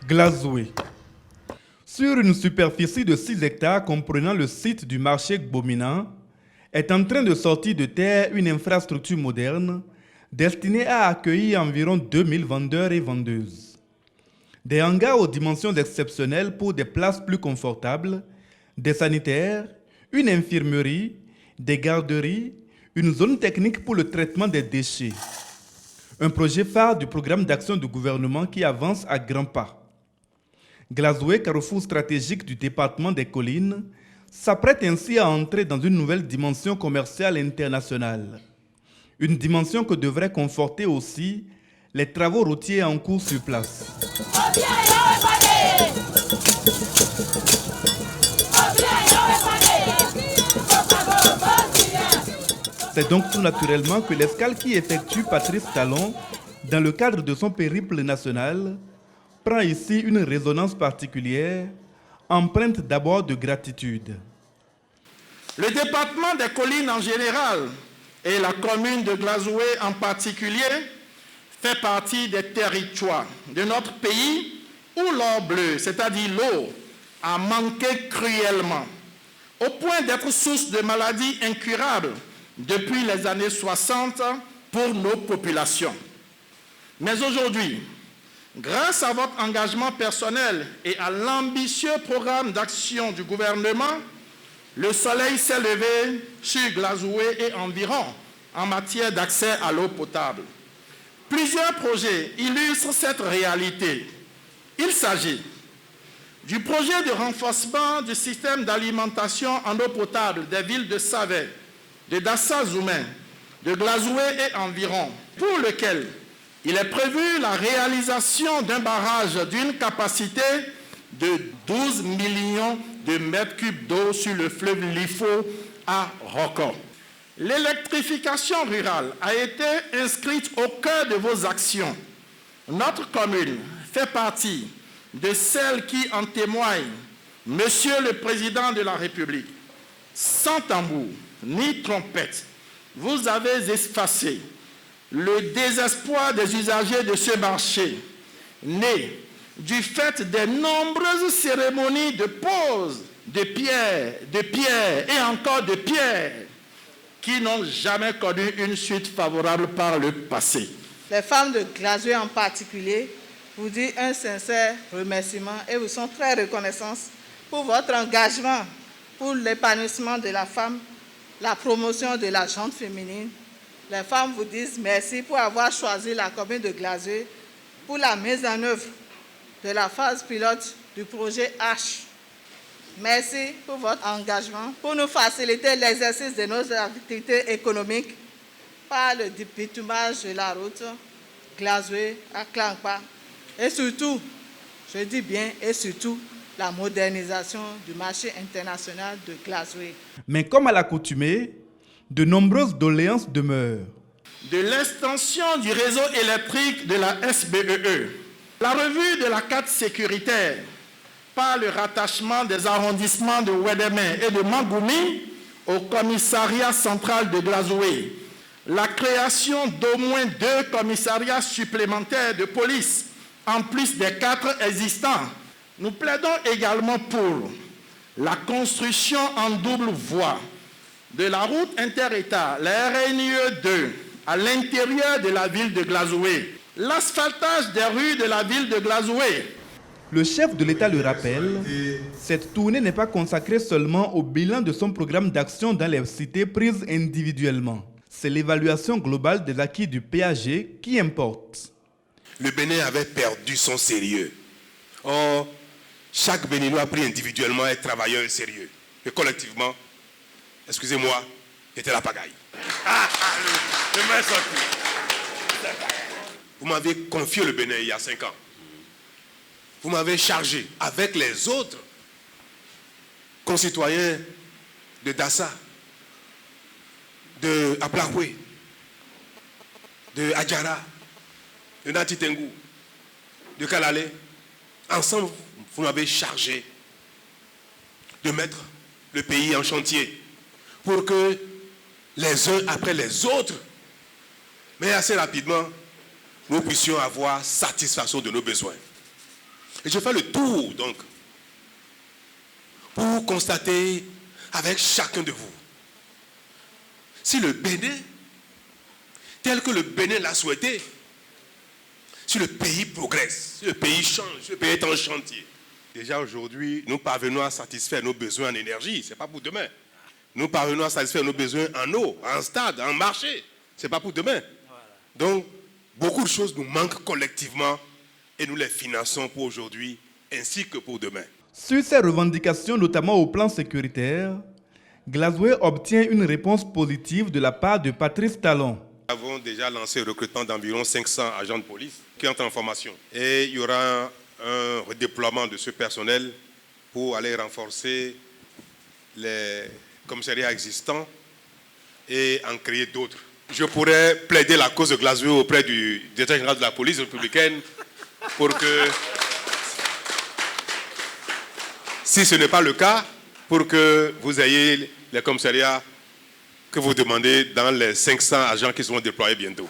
Glazoué. Sur une superficie de 6 hectares comprenant le site du marché Gbomina, est en train de sortir de terre une infrastructure moderne destinée à accueillir environ 2000 vendeurs et vendeuses. Des hangars aux dimensions exceptionnelles pour des places plus confortables, des sanitaires, une infirmerie, des garderies, une zone technique pour le traitement des déchets. Un projet phare du programme d'action du gouvernement qui avance à grands pas. Glazoué, carrefour stratégique du département des Collines, s'apprête ainsi à entrer dans une nouvelle dimension commerciale internationale. Une dimension que devraient conforter aussi les travaux routiers en cours sur place. C'est donc tout naturellement que l'escale qui effectue Patrice Talon dans le cadre de son périple national prend ici une résonance particulière, empreinte d'abord de gratitude. Le département des Collines en général et la commune de Glazoué en particulier fait partie des territoires de notre pays où l'or bleu, c'est-à-dire l'eau, a manqué cruellement, au point d'être source de maladies incurables depuis les années 60 pour nos populations. Mais aujourd'hui, grâce à votre engagement personnel et à l'ambitieux programme d'action du gouvernement, le soleil s'est levé sur Glazoué et environ en matière d'accès à l'eau potable. Plusieurs projets illustrent cette réalité. Il s'agit du projet de renforcement du système d'alimentation en eau potable des villes de Savet, de Dassa-Zoumen, de Glazoué et environ, pour lequel il est prévu la réalisation d'un barrage d'une capacité de 12 millions de mètres cubes d'eau sur le fleuve Lifo à Roko. L'électrification rurale a été inscrite au cœur de vos actions. Notre commune fait partie de celles qui en témoignent. Monsieur le Président de la République, sans tambour ni trompette, vous avez effacé le désespoir des usagers de ce marché, né du fait des nombreuses cérémonies de pose de pierres et encore de pierres qui n'ont jamais connu une suite favorable par le passé. Les femmes de Glazoué en particulier vous disent un sincère remerciement et vous sont très reconnaissantes pour votre engagement pour l'épanouissement de la femme, la promotion de la gente féminine. Les femmes vous disent merci pour avoir choisi la commune de Glazoué pour la mise en œuvre de la phase pilote du projet H. Merci pour votre engagement pour nous faciliter l'exercice de nos activités économiques par le bitumage de la route Glazoué à Klankpa et surtout, je dis bien et surtout, la modernisation du marché international de Glazoué. Mais comme à l'accoutumée, de nombreuses doléances demeurent. De l'extension du réseau électrique de la SBEE, la revue de la carte sécuritaire par le rattachement des arrondissements de Ouédémé et de Mangoumi au commissariat central de Glazoué, la création d'au moins 2 commissariats supplémentaires de police en plus des 4 existants. Nous plaidons également pour la construction en double voie de la route inter-État, la RNIE 2, à l'intérieur de la ville de Glazoué, l'asphaltage des rues de la ville de Glazoué. Le chef de l'État le rappelle, cette tournée n'est pas consacrée seulement au bilan de son programme d'action dans les cités prises individuellement. C'est l'évaluation globale des acquis du PAG qui importe. Le Bénin avait perdu son sérieux. Or, chaque Béninois a pris individuellement être travailleur et sérieux. Et collectivement, excusez-moi, était la pagaille. Le main sorti. Vous m'avez confié le Bénin il y a 5 ans. Vous m'avez chargé avec les autres concitoyens de Dassa, de Aplakwe, de Adjara, de Natitengu, de Kalale. Ensemble, vous m'avez chargé de mettre le pays en chantier pour que les uns après les autres, mais assez rapidement, nous puissions avoir satisfaction de nos besoins. Et je fais le tour, donc, pour constater avec chacun de vous si le Bénin, tel que le Bénin l'a souhaité, si le pays progresse, si le pays change, si le pays est en chantier. Déjà aujourd'hui, nous parvenons à satisfaire nos besoins en énergie, ce n'est pas pour demain. Nous parvenons à satisfaire nos besoins en eau, en stade, en marché, ce n'est pas pour demain. Donc, beaucoup de choses nous manquent collectivement et nous les finançons pour aujourd'hui ainsi que pour demain. Sur ces revendications, notamment au plan sécuritaire, Glasgow obtient une réponse positive de la part de Patrice Talon. Nous avons déjà lancé le recrutement d'environ 500 agents de police qui entrent en formation. Et il y aura un redéploiement de ce personnel pour aller renforcer les commissariats existants et en créer d'autres. Je pourrais plaider la cause de Glasgow auprès du directeur général de la police républicaine pour que, si ce n'est pas le cas, pour que vous ayez les commissariats que vous demandez dans les 500 agents qui seront déployés bientôt.